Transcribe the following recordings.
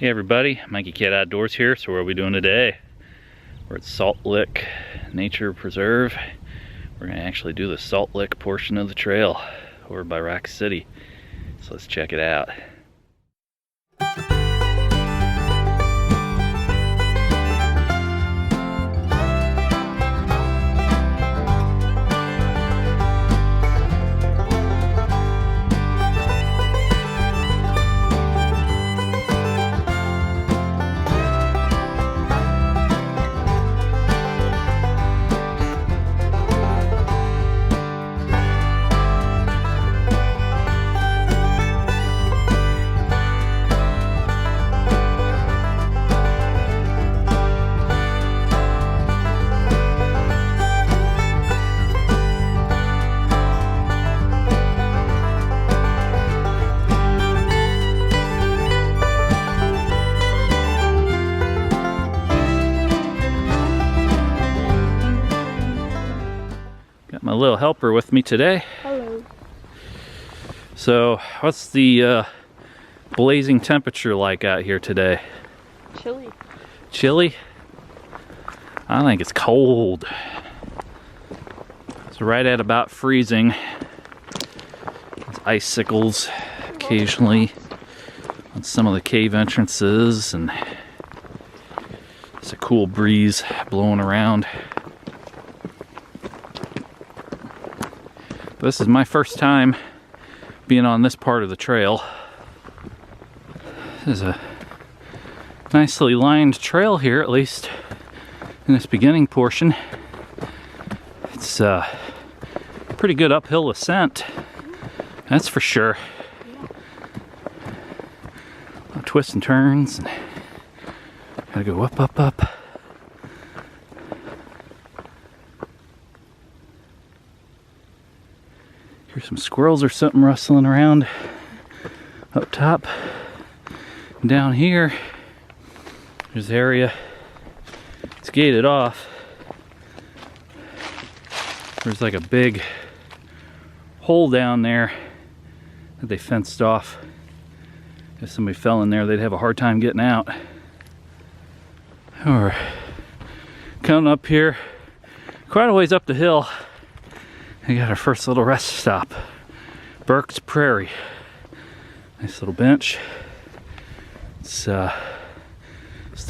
Hey everybody, Mikeycat Outdoors here. So what are we doing today? We're at Salt Lick Nature Preserve. We're gonna actually do the Salt Lick portion of the trail over by Rock City. So let's check it out. My little helper with me today. Hello. So what's the blazing temperature like out here today? Chilly. Chilly? I think it's cold. It's right at about freezing. There's icicles occasionally on some of the cave entrances, and it's a cool breeze blowing around. This is my first time being on this part of the trail. This is a nicely lined trail here, at least in this beginning portion. It's a pretty good uphill ascent, that's for sure. Twists and turns, and gotta go up, up, up. Here's some squirrels or something rustling around up top. And down here, there's the area. It's gated off. There's like a big hole down there that they fenced off. If somebody fell in there, they'd have a hard time getting out. Or coming up here, quite a ways up the hill. We got our first little rest stop, Burke's Prairie. Nice little bench. It's still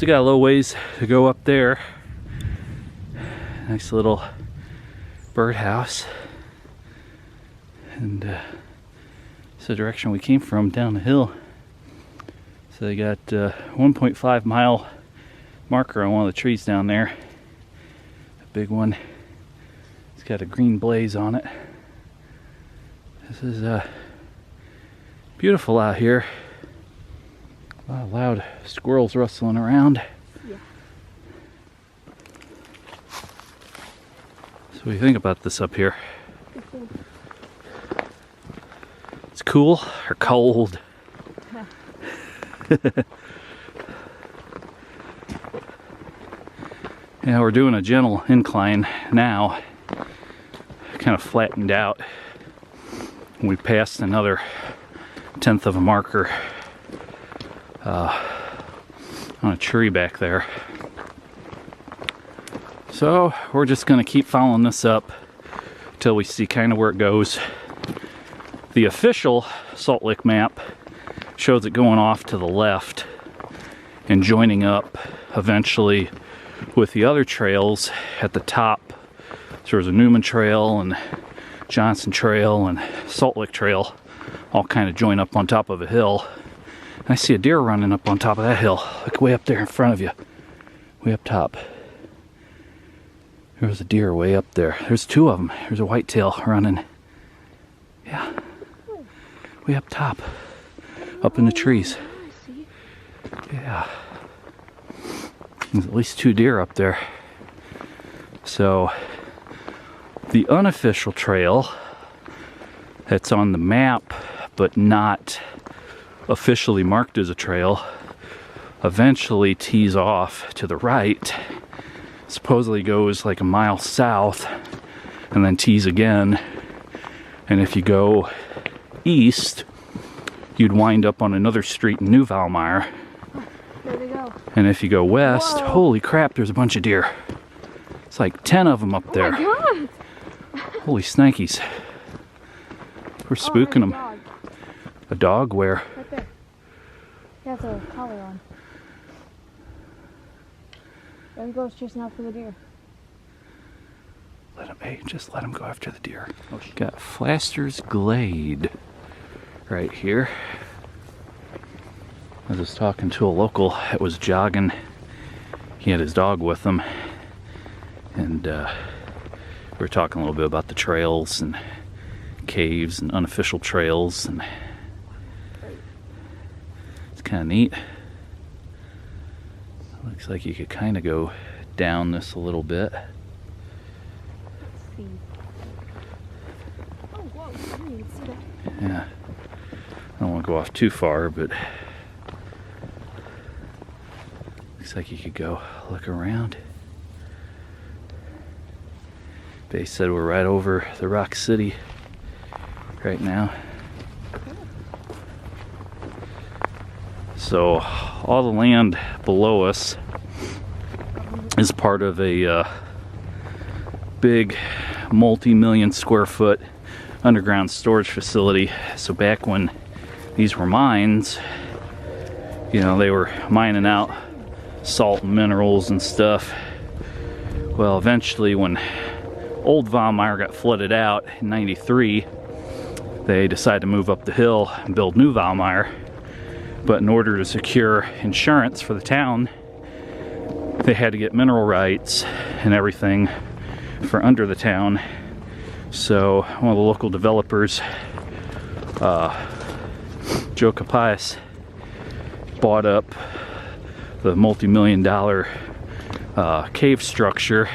got a little ways to go up there. Nice little birdhouse. And it's the direction we came from, down the hill. So they got 1.5 mile marker on one of the trees down there. A big one. Got a green blaze on it. This is beautiful out here. A lot of loud squirrels rustling around. Yeah. So what do you think about this up here? It's cool or cold? Yeah, we're doing a gentle incline now. Kind of flattened out. We passed another 1/10 of a marker on a tree back there. So we're just going to keep following this up till we see kind of where it goes. The official Salt Lick map shows it going off to the left and joining up eventually with the other trails at the top. So there's a Newman Trail and Johnson Trail and Salt Lick Trail all kind of join up on top of a hill. And I see a deer running up on top of that hill, like way up there in front of you, way up top. There was a deer way up there. There's two of them. There's a whitetail running. Yeah, way up top, up in the trees. Yeah, there's at least 2 deer up there. So the unofficial trail that's on the map but not officially marked as a trail eventually tees off to the right, supposedly goes like a mile south and then tees again, and if you go east you'd wind up on another street in New Valmeyer, There they go. And if you go west, Whoa. holy crap, there's a bunch of deer. It's like 10 of them up there. Oh my God. Holy snikes. We're spooking them. Dog. A dog where? Right there. He has a collar on. There he goes chasing after the deer. Just let him go after the deer. Got Pflaster's Glade right here. I was just talking to a local that was jogging. He had his dog with him. And we were talking a little bit about the trails and caves and unofficial trails. And it's kind of neat. Looks like you could kind of go down this a little bit. Let's see. Oh, whoa, I didn't even see that. Yeah. I don't want to go off too far, but looks like you could go look around. They said we're right over the Rock City right now. So all the land below us is part of a big multi-million square foot underground storage facility. So back when these were mines, you know, they were mining out salt and minerals and stuff. Well, eventually when old Valmeyer got flooded out in '93, they decided to move up the hill and build new Valmeyer. But in order to secure insurance for the town, they had to get mineral rights and everything for under the town. So one of the local developers, Joe Capias, bought up the multi-million-dollar cave structure,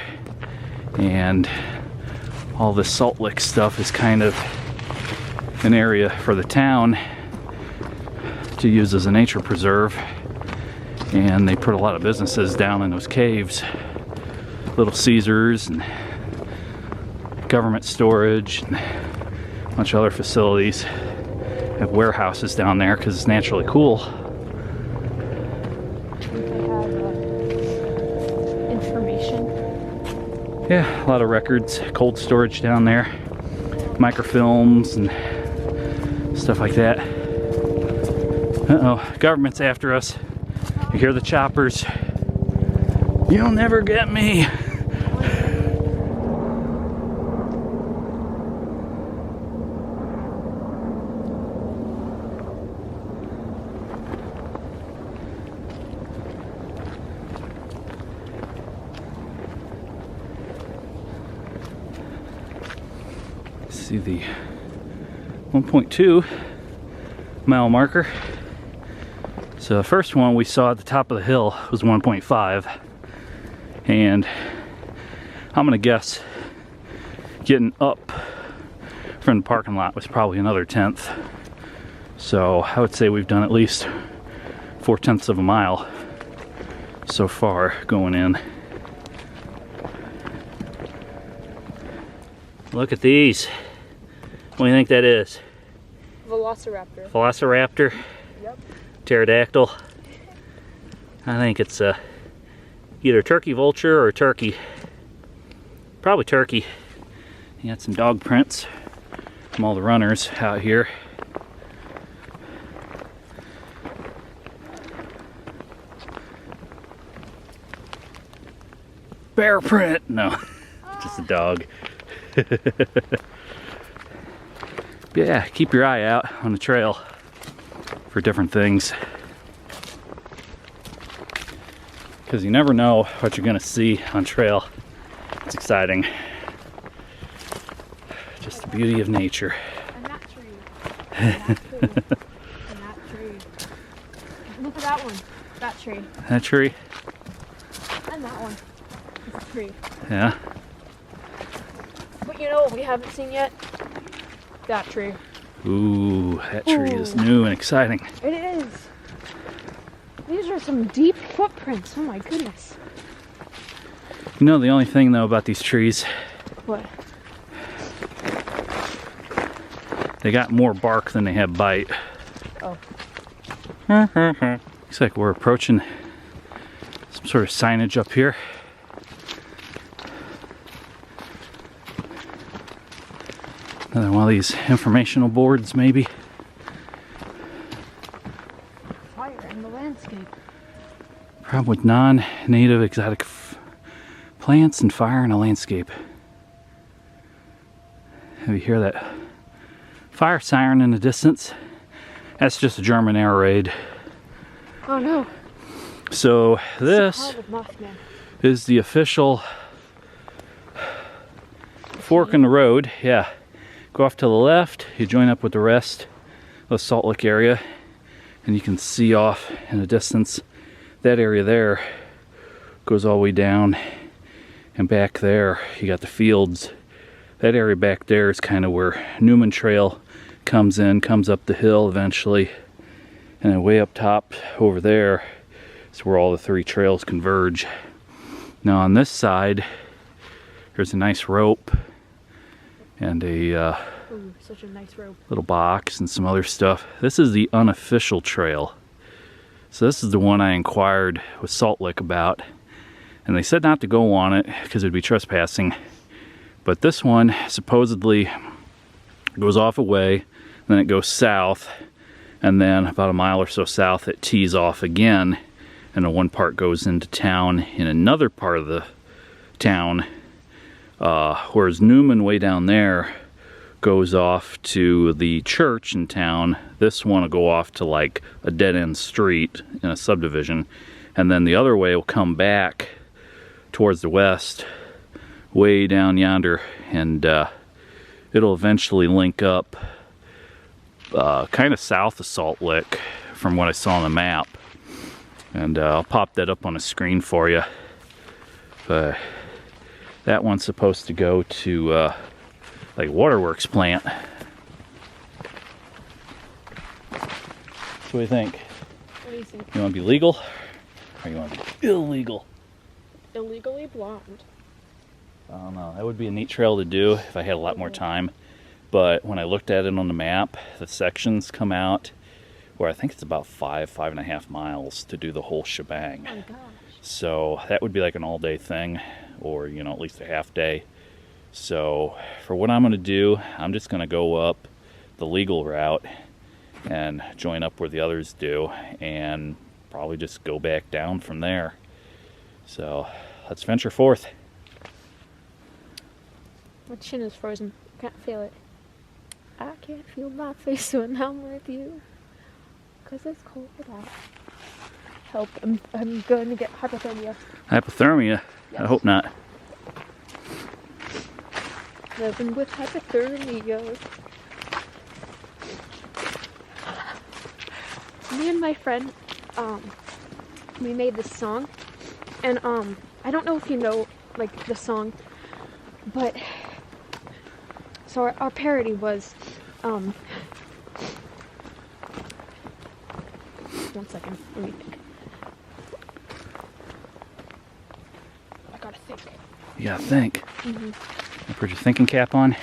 and all this salt lick stuff is kind of an area for the town to use as a nature preserve. And they put a lot of businesses down in those caves, Little Caesars and government storage and a bunch of other facilities. Have warehouses down there because it's naturally cool. They have information. Yeah, a lot of records, cold storage down there, microfilms and stuff like that. Uh-oh, government's after us. You hear the choppers. You'll never get me. See the 1.2 mile marker. So the first one we saw at the top of the hill was 1.5, and I'm gonna guess getting up from the parking lot was probably another 1/10. So I would say we've done at least 4/10 of a mile so far going in. Look at these. What do you think that is? Velociraptor. Velociraptor? Yep. Pterodactyl. I think it's either turkey vulture or turkey. Probably turkey. You got some dog prints from all the runners out here. Bear print! No, just a dog. Yeah, keep your eye out on the trail for different things, because you never know what you're gonna see on trail. It's exciting. Just the beauty of nature. And that tree. And that tree. And that tree. Look at that one. That tree. That tree? And that one. It's a tree. Yeah. But you know what we haven't seen yet? That tree. Ooh, that tree is new and exciting. It is. These are some deep footprints. Oh my goodness. You know the only thing though about these trees? What? They got more bark than they have bite. Oh. Looks like we're approaching some sort of signage up here. Another one of these informational boards, maybe. Fire in the landscape. Problem with non-native exotic plants and fire in a landscape. Have you hear that fire siren in the distance? That's just a German air raid. Oh no. So this is the official fork in the road. Yeah. Go off to the left, you join up with the rest of the Salt Lick area, and you can see off in the distance that area there goes all the way down, and back there you got the fields. That area back there is kind of where Newman Trail comes in, comes up the hill eventually, and then way up top over there is where all the three trails converge. Now on this side there's a nice rope and a ooh, such a nice rope. Little box and some other stuff. This is the Unofficial trail. So this is the one I inquired with Salt Lick about, and they said not to go on it because it would be trespassing. But this one supposedly goes off a way, then it goes south, and then about a mile or so south it tees off again, and then one part goes into town in another part of the town. Whereas Newman way down there goes off to the church in town. This one will go off to like a dead-end street in a subdivision, and then the other way will come back towards the west way down yonder, and it'll eventually link up kind of south of Salt Lick from what I saw on the map, and I'll pop that up on a screen for you. But that one's supposed to go to like waterworks plant. What do you think? What do you think? You want to be legal or you want to be illegal? Illegally blonde. I don't know. That would be a neat trail to do if I had a lot more time. But when I looked at it on the map, the sections come out where I think it's about 5.5 miles to do the whole shebang. Oh my gosh. So that would be like an all-day thing, or you know, at least a half day. So for what I'm going to do, I'm just going to go up the legal route and join up where the others do, and probably just go back down from there. So let's venture forth. My chin is frozen. Can't feel it. I can't feel my face when I'm with you, 'cause it's cold out. Help, I'm going to get hypothermia. Hypothermia? Yes. I hope not. Living with hypothermia. Me and my friend, we made this song, and I don't know if you know like the song, but so our parody was one second, let me think. I gotta think. You gotta think. Mm-hmm. Put your thinking cap on.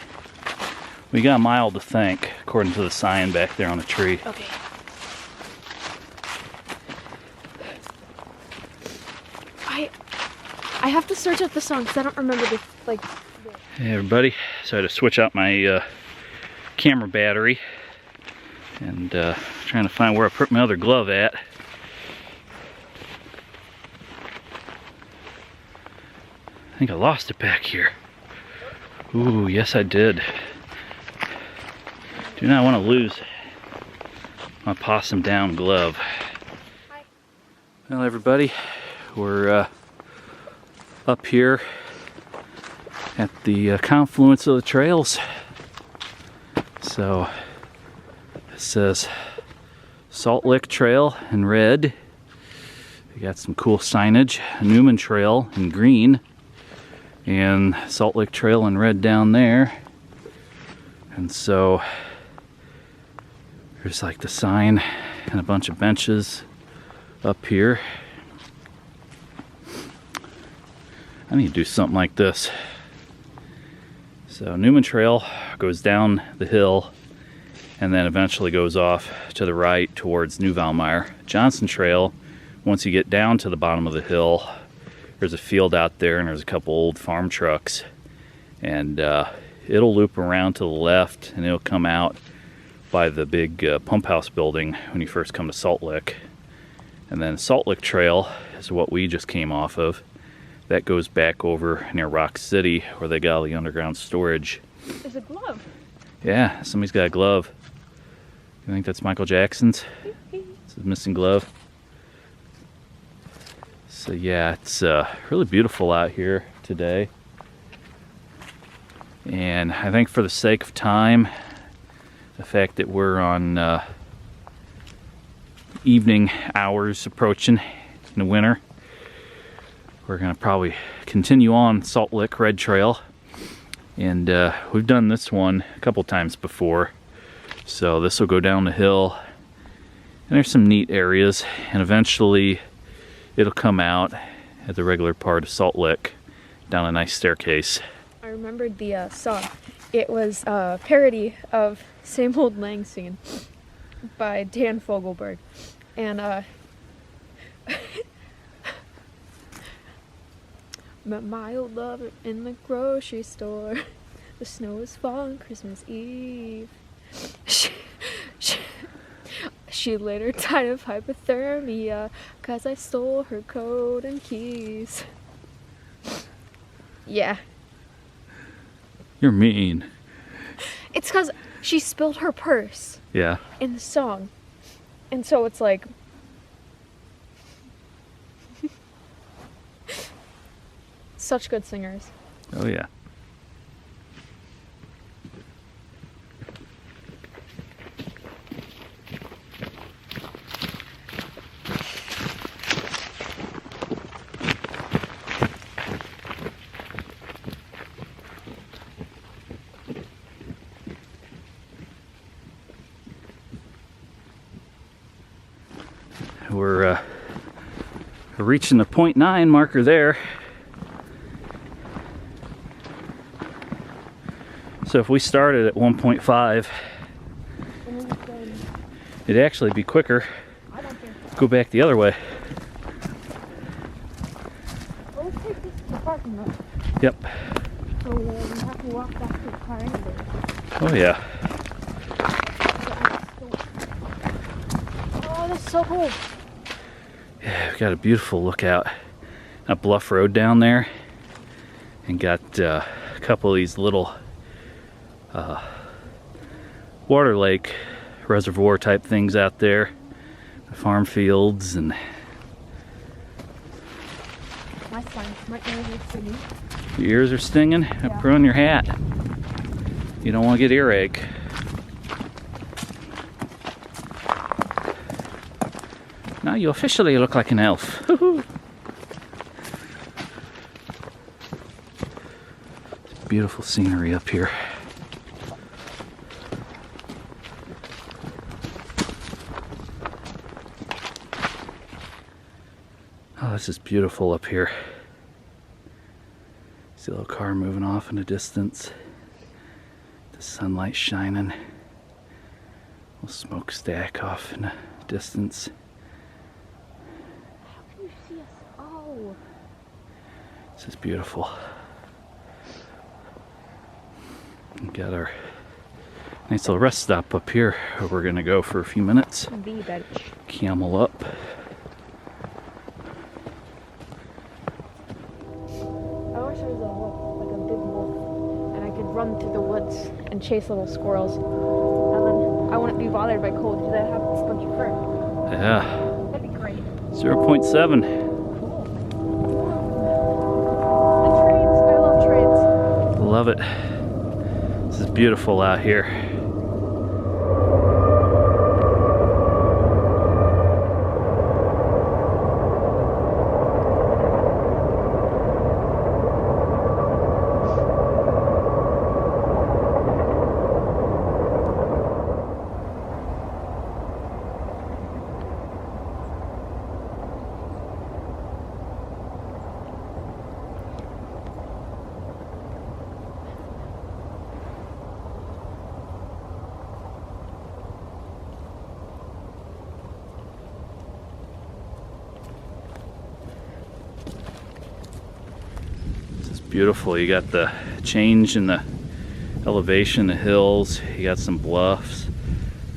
We got a mile to think, according to the sign back there on the tree. Okay. I have to search up the song because I don't remember the like. Hey everybody, so I had to switch out my camera battery, and trying to find where I put my other glove at. I think I lost it back here. Ooh, yes I did. Do not want to lose my possum down glove. Hi. Well everybody, we're up here at the confluence of the trails. So it says Salt Lick Trail in red. We got some cool signage. Newman Trail in green, and Salt Lick Trail in red down there. And so there's like the sign and a bunch of benches up here. I need to do something like this. So Newman Trail goes down the hill, and then eventually goes off to the right towards New Valmeyer. Johnson Trail, once you get down to the bottom of the hill, there's a field out there and there's a couple old farm trucks, and it'll loop around to the left and it'll come out by the big pump house building when you first come to Salt Lick. And then Salt Lick Trail is what we just came off of. That goes back over near Rock City where they got all the underground storage. There's a glove. Yeah, somebody's got a glove. You think that's Michael Jackson's? It's his missing glove. So yeah, it's really beautiful out here today. And I think for the sake of time, the fact that we're on evening hours approaching in the winter, we're gonna probably continue on Salt Lick Red Trail. And we've done this one a couple times before. So this will go down the hill, and there's some neat areas, and eventually it'll come out at the regular part of Salt Lick down a nice staircase. I remembered the song. It was a parody of Same Old Lang Syne by Dan Fogelberg. And met my old lover in the grocery store. The snow is falling Christmas Eve. She later died of hypothermia 'cause I stole her coat and keys. Yeah. You're mean. It's 'cause she spilled her purse. Yeah. In the song. And so it's like... Such good singers. Oh yeah. We're reaching the 0.9 marker there. So if we started at 1.5, it'd actually be quicker. Go back the other way. Well, let's take this to the parking lot. Yep. So we have to walk back to the car anyway. Oh yeah. Oh, this is so cool. Yeah, we've got a beautiful lookout at Bluff Road down there, and got a couple of these little water lake reservoir type things out there, farm fields, and My ears are stinging. your ears are stinging. Yeah. Put on your hat. You don't want to get earache. Now you officially look like an elf. Beautiful scenery up here. Oh, this is beautiful up here. See a little car moving off in the distance. The sunlight shining. A little smokestack off in the distance. How can you see us? Oh. This is beautiful. We got our nice little rest stop up here where we're gonna go for a few minutes. The bench. Camel up. I wish there was a wolf, like a big wolf, and I could run through the woods and chase little squirrels. And then I wouldn't be bothered by cold because I have this bunch of fur. Yeah. That'd be great. 0.7. The trains. I love trains. Love it. This is beautiful out here. Beautiful. You got the change in the elevation, the hills. You got some bluffs,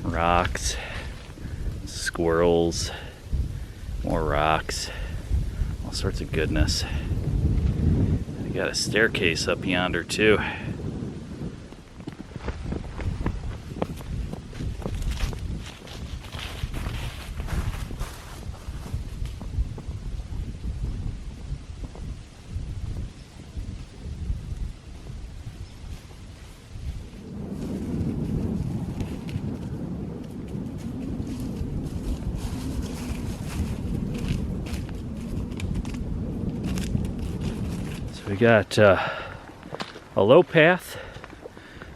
rocks, squirrels, more rocks, all sorts of goodness. You got a staircase up yonder too. We got a low path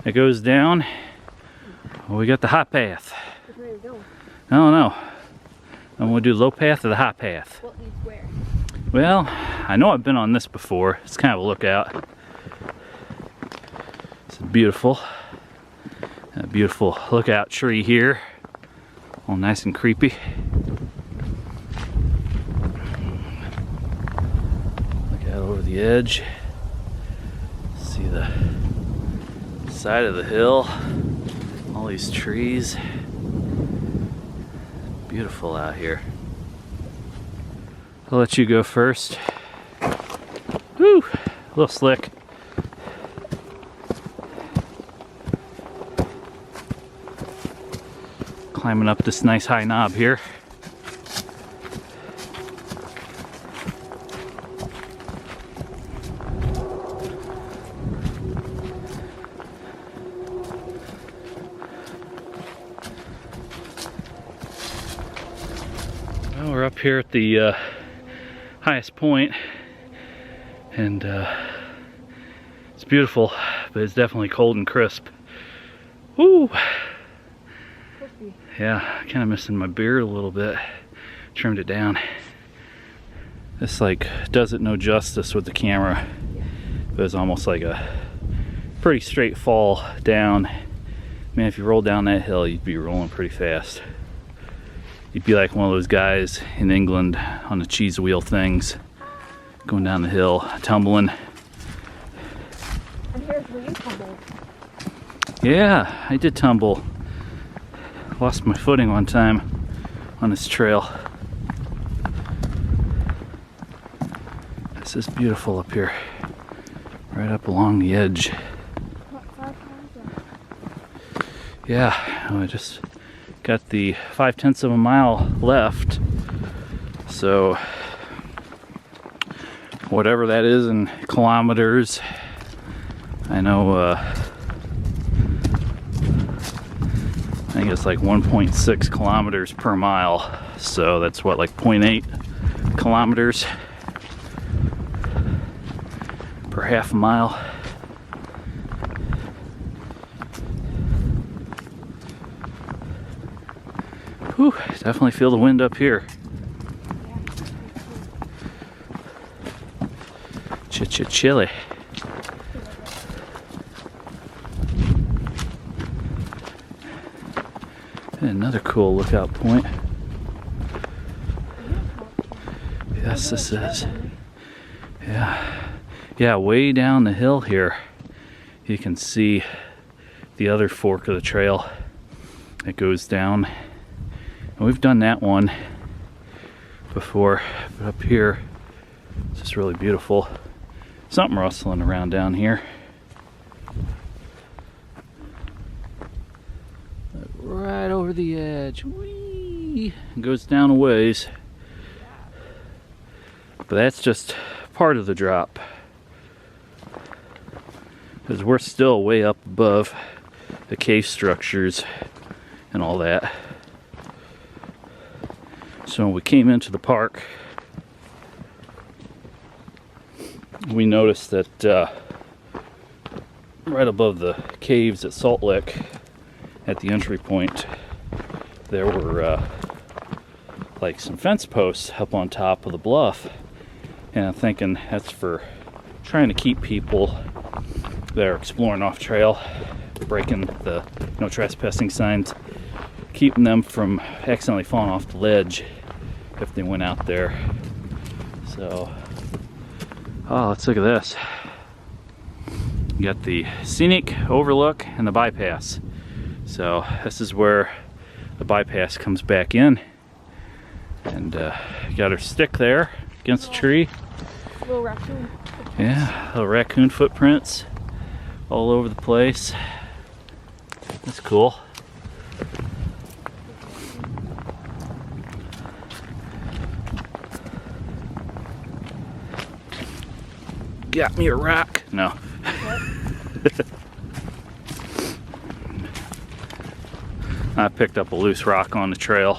that goes down. We got the high path. Where are you going? I don't know. I'm gonna do low path or the high path. What leads where? Well, I know I've been on this before. It's kind of a lookout. It's beautiful. A beautiful lookout tree here. All nice and creepy. Over the edge, see the side of the hill, all these trees. Beautiful out here. I'll let you go first. Woo, a little slick. Climbing up this nice high knob here. We're up here at the highest point, and it's beautiful, but it's definitely cold and crisp. Woo! Yeah, kind of missing my beard a little bit. Trimmed it down. This like does it no justice with the camera, but it's almost like a pretty straight fall down. Man, if you roll down that hill, you'd be rolling pretty fast. You'd be like one of those guys in England on the cheese wheel things, going down the hill, tumbling. And here's where you tumbled. Yeah, I did tumble. Lost my footing one time on this trail. This is beautiful up here, right up along the edge. Yeah, I just got the 5/10 of a mile left, so whatever that is in kilometers, I know I think it's like 1.6 kilometers per mile, so that's what, like 0.8 kilometers per half a mile. Whew, definitely feel the wind up here. Chilly. And another cool lookout point. Yes, this is. Yeah, way down the hill here, you can see the other fork of the trail that goes down. And we've done that one before, but up here it's just really beautiful. Something rustling around down here. Right over the edge. Whee! It goes down a ways. But that's just part of the drop, because we're still way up above the cave structures and all that. So when we came into the park, we noticed that right above the caves at Salt Lick, at the entry point, there were like some fence posts up on top of the bluff. And I'm thinking that's for trying to keep people that are exploring off trail, breaking the no trespassing signs, keeping them from accidentally falling off the ledge if they went out there. So, oh, let's look at this. You got the Scenic, Overlook, and the bypass. So this is where the bypass comes back in. And got her stick there against the tree. Little raccoon. Yeah, little raccoon footprints all over the place. That's cool. Got me a rock. No. I picked up a loose rock on the trail.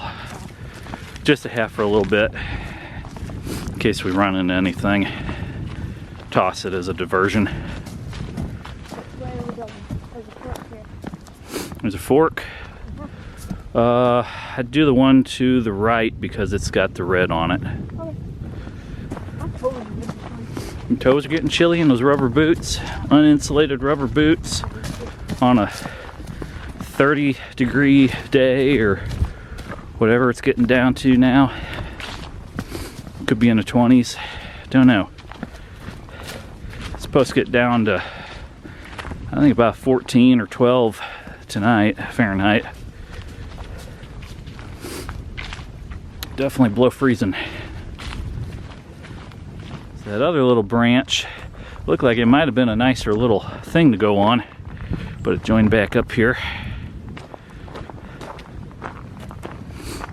Just to have for a little bit. In case we run into anything. Toss it as a diversion. Where are we going? There's a fork here. There's a fork. I'd do the one to the right because it's got the red on it. Okay. I'm totally good. Your toes are getting chilly in those rubber boots. Uninsulated rubber boots on a 30-degree day or whatever it's getting down to now. Could be in the 20s. Don't know. It's supposed to get down to, I think, about 14 or 12 tonight, Fahrenheit. Definitely below freezing. So that other little branch looked like it might have been a nicer little thing to go on, but it joined back up here.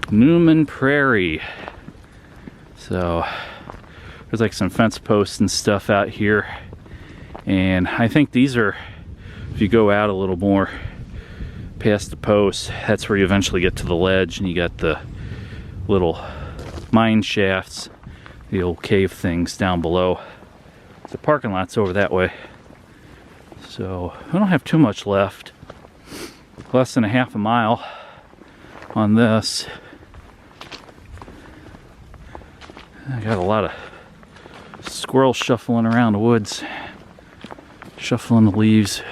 Newman Prairie. So there's like some fence posts and stuff out here, and I think these are, if you go out a little more past the posts, that's where you eventually get to the ledge, and you got the little mine shafts, the old cave things down below. The parking lot's over that way, so we don't have too much left. Less than a half a mile on this. I got a lot of squirrels shuffling around the woods, shuffling the leaves.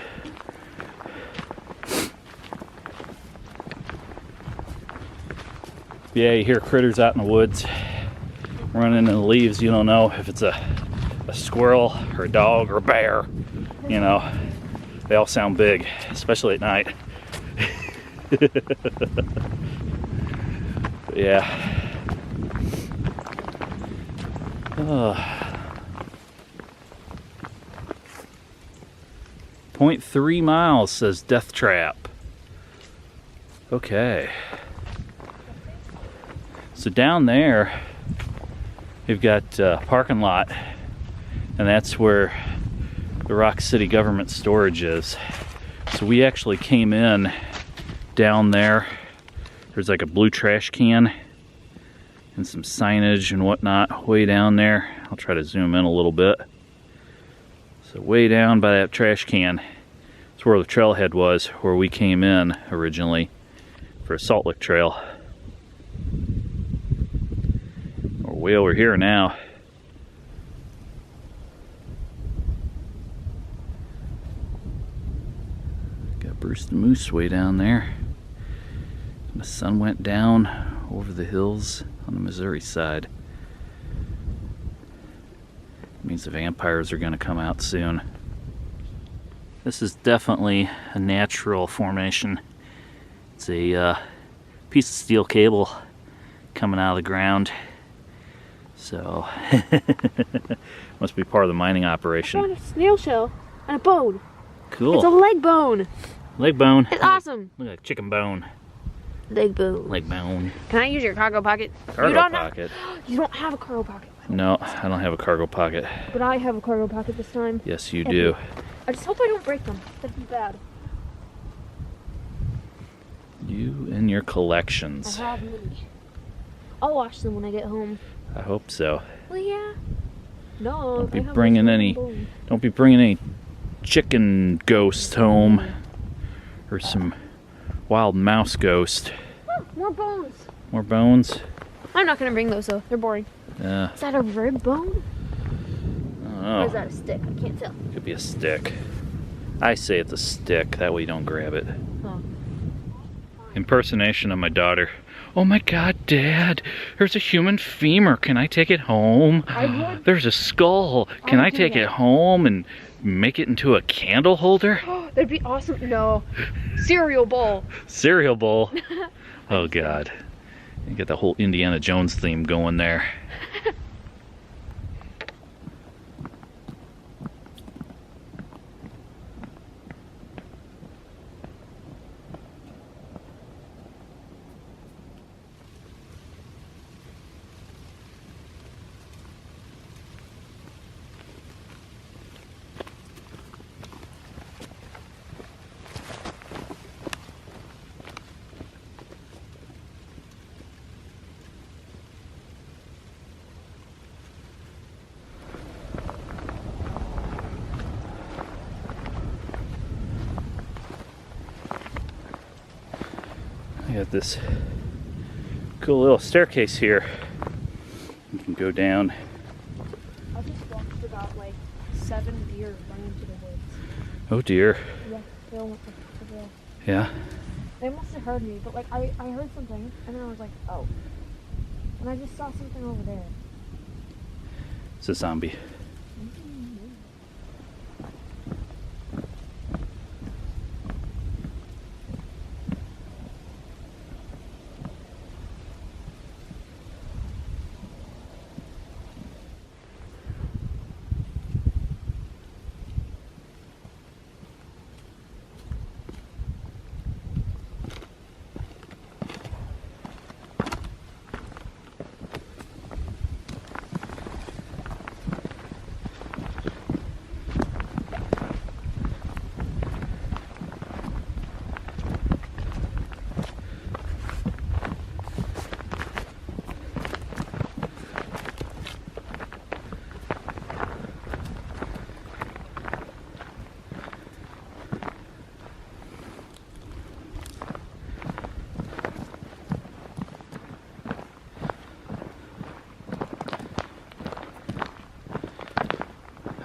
Yeah, you hear critters out in the woods running in the leaves. You don't know if it's a squirrel or a dog or a bear. You know, they all sound big, especially at night. But yeah. 0.3 miles, says Death Trap. Okay. So down there, you've got parking lot, and that's where the Rock City government storage is. So we actually came in down there. There's like a blue trash can and some signage and whatnot way down there. I'll try to zoom in a little bit. So way down by that trash can, it's where the trailhead was, where we came in originally for a Salt Lick Trail. We're way over here now. Got Bruce the Moose way down there. The sun went down over the hills on the Missouri side. It means the vampires are going to come out soon. This is definitely a natural formation. It's a piece of steel cable coming out of the ground. So, must be part of the mining operation. I found a snail shell and a bone. Cool. It's a leg bone. Leg bone. It's awesome. Look like chicken bone. Leg bone. Leg bone. Can I use your cargo pocket? Cargo pocket. You don't have a cargo pocket. No, I don't have a cargo pocket. But I have a cargo pocket this time. Yes, you do. I just hope I don't break them. That'd be bad. You and your collections. I have many. I'll watch them when I get home. I hope so. Well, yeah. No. Don't be bringing any chicken ghosts home, or some wild mouse ghost. Oh, more bones. More bones. I'm not gonna bring those though. They're boring. Is that a rib bone? I don't know. Or is that a stick? I can't tell. Could be a stick. I say it's a stick. That way you don't grab it. Oh. Impersonation of my daughter. Oh my God, Dad, there's a human femur. Can I take it home? I would. There's a skull. Can I do take that. it home and make it into a candle holder? That'd be awesome. No. Cereal bowl. Cereal bowl. Oh God. You get the whole Indiana Jones theme going there. I got this cool little staircase here. You can go down. I just walked about like 7 deer running into the woods. Oh dear. Yeah, they almost Yeah. They must have heard me, but like I heard something and then I was like, oh. And I just saw something over there. It's a zombie.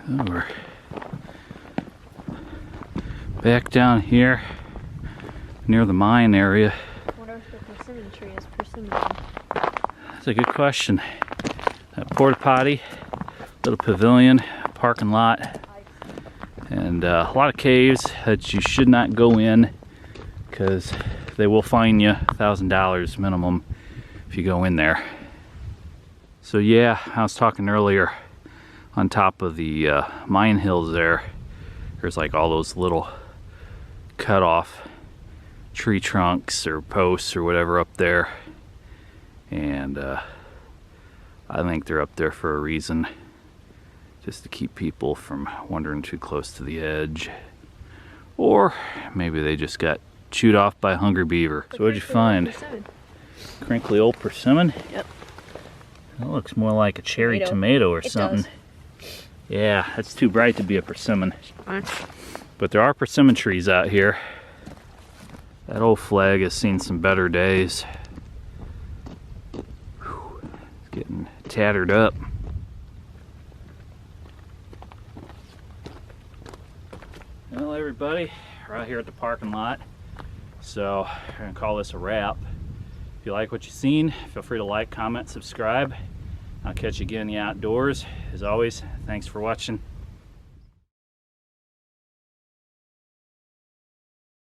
Oh, we're back down here near the mine area. I wonder if the persimmon tree is persimmon. That's a good question. A porta potty, little pavilion, parking lot, and a lot of caves that you should not go in because they will fine you $1,000 minimum if you go in there. So yeah, I was talking earlier, on top of the mine hills there's like all those little cut off tree trunks or posts or whatever up there, and I think they're up there for a reason, just to keep people from wandering too close to the edge, or maybe they just got chewed off by a hungry beaver. So what'd you find? Crinkly old persimmon? Yep. That looks more like a cherry tomato or something. Does. Yeah, that's too bright to be a persimmon. But there are persimmon trees out here. That old flag has seen some better days. Whew, it's getting tattered up. Well, everybody, we're out here at the parking lot. So, we're gonna call this a wrap. If you like what you've seen, feel free to like, comment, subscribe. I'll catch you again in the outdoors. As always, thanks for watching.